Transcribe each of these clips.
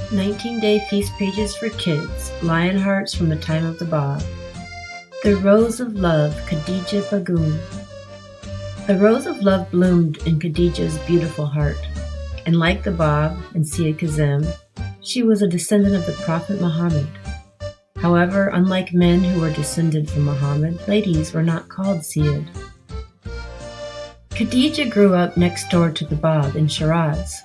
19-day feast pages for kids, Lionhearts from the time of the Bab. The Rose of Love, Khadíjih-Bagum. The rose of love bloomed in Khadijah's beautiful heart, and like the Bab and Siyyid Ka, she was a descendant of the Prophet Muhammad. However, unlike men who were descended from Muhammad, ladies were not called Siyyid. Khadijah grew up next door to the Bab in Shiraz.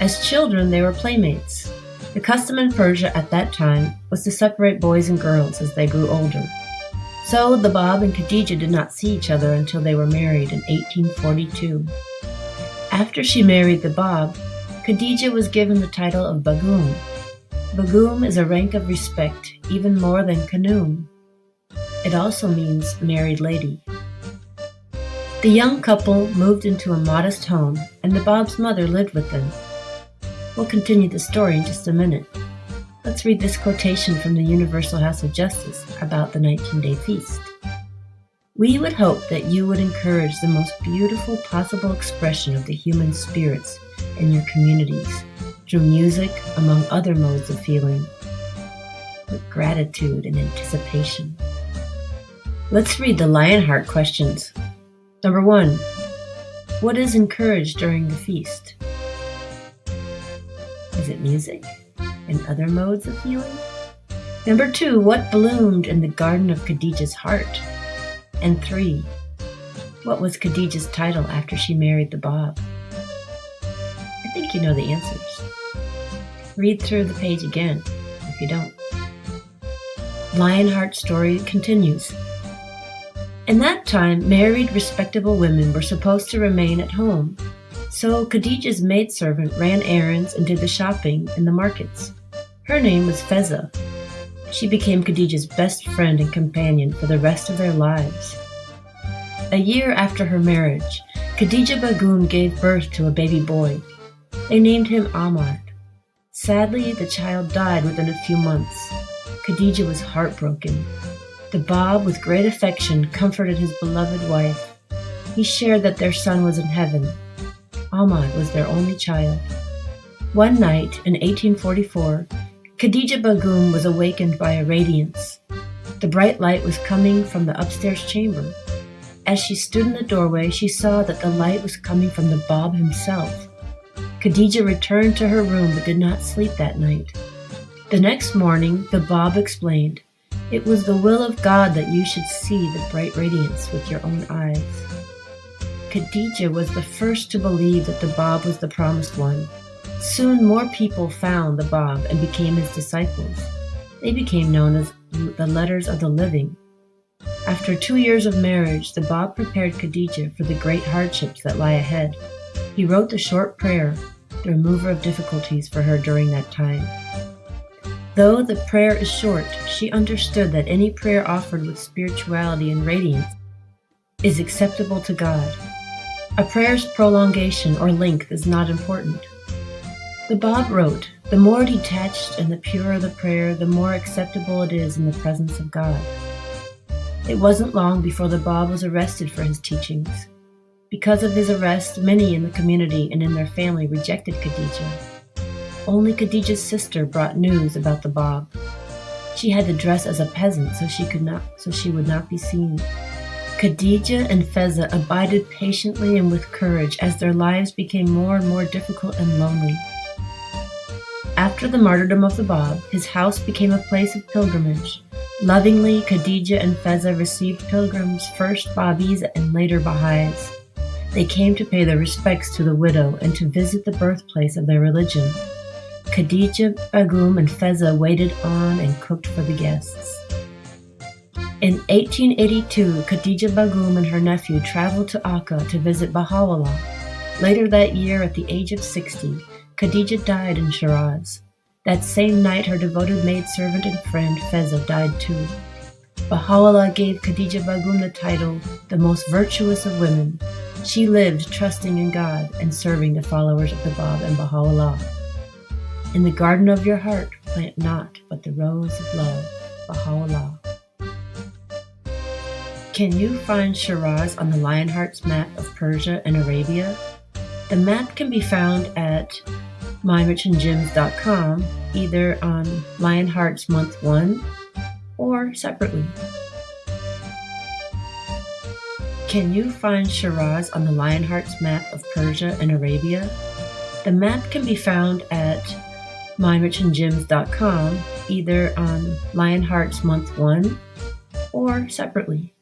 As children, they were playmates. The custom in Persia at that time was to separate boys and girls as they grew older. So the Bab and Khadijah did not see each other until they were married in 1842. After she married the Bab, Khadijah was given the title of Bagum. Bagum is a rank of respect, even more than Khanum. It also means married lady. The young couple moved into a modest home, and the Bab's mother lived with them. We'll continue the story in just a minute. Let's read this quotation from the Universal House of Justice about the 19-day feast. We would hope that you would encourage the most beautiful possible expression of the human spirits in your communities through music, among other modes of feeling, with gratitude and anticipation. Let's read the Lionheart questions. Number 1. What is encouraged during the feast? Is it music and other modes of feeling? Number 2, what bloomed in the garden of Khadijah's heart? And 3, what was Khadijah's title after she married the Bab? I think you know the answers. Read through the page again if you don't. Lionheart's story continues. In that time, married, respectable women were supposed to remain at home. So Khadijah's maidservant ran errands and did the shopping in the markets. Her name was Feza. She became Khadijah's best friend and companion for the rest of their lives. A year after her marriage, Khadíjih-Bagum gave birth to a baby boy. They named him Ahmad. Sadly, the child died within a few months. Khadijah was heartbroken. The Bab, with great affection, comforted his beloved wife. He shared that their son was in heaven. Ahmad was their only child. One night, in 1844, Khadíjih-Bagum was awakened by a radiance. The bright light was coming from the upstairs chamber. As she stood in the doorway, she saw that the light was coming from the Bab himself. Khadijah returned to her room but did not sleep that night. The next morning, the Bab explained, "It was the will of God that you should see the bright radiance with your own eyes." Khadijah was the first to believe that the Bab was the promised one. Soon more people found the Bab and became his disciples. They became known as the Letters of the Living. After 2 years of marriage, the Bab prepared Khadijah for the great hardships that lie ahead. He wrote the short prayer, the remover of difficulties for her during that time. Though the prayer is short, she understood that any prayer offered with spirituality and radiance is acceptable to God. A prayer's prolongation or length is not important. The Bab wrote, "The more detached and the purer the prayer, the more acceptable it is in the presence of God." It wasn't long before the Bab was arrested for his teachings. Because of his arrest, many in the community and in their family rejected Khadijah. Only Khadijah's sister brought news about the Bab. She had to dress as a peasant so she would not be seen. Khadijah and Feza abided patiently and with courage as their lives became more and more difficult and lonely. After the martyrdom of the Bab, his house became a place of pilgrimage. Lovingly, Khadijah and Feza received pilgrims, first Babis and later Baha'is. They came to pay their respects to the widow and to visit the birthplace of their religion. Khadíjih-Bagum and Feza waited on and cooked for the guests. In 1882, Khadíjih-Bagum and her nephew traveled to Akka to visit Bahá'u'lláh. Later that year, at the age of 60, Khadijah died in Shiraz. That same night, her devoted maidservant and friend Feza died too. Bahá'u'lláh gave Khadíjih-Bagum the title, the most virtuous of women. She lived trusting in God and serving the followers of the Bab and Bahá'u'lláh. In the garden of your heart, plant not but the rose of love, Bahá'u'lláh. Can you find Shiraz on the Lionhearts map of Persia and Arabia? The map can be found at mindrichandgems.com, either on Lionhearts Month 1 or separately. Can you find Shiraz on the Lionhearts map of Persia and Arabia? The map can be found at mindrichandgems.com, either on Lionhearts Month 1 or separately.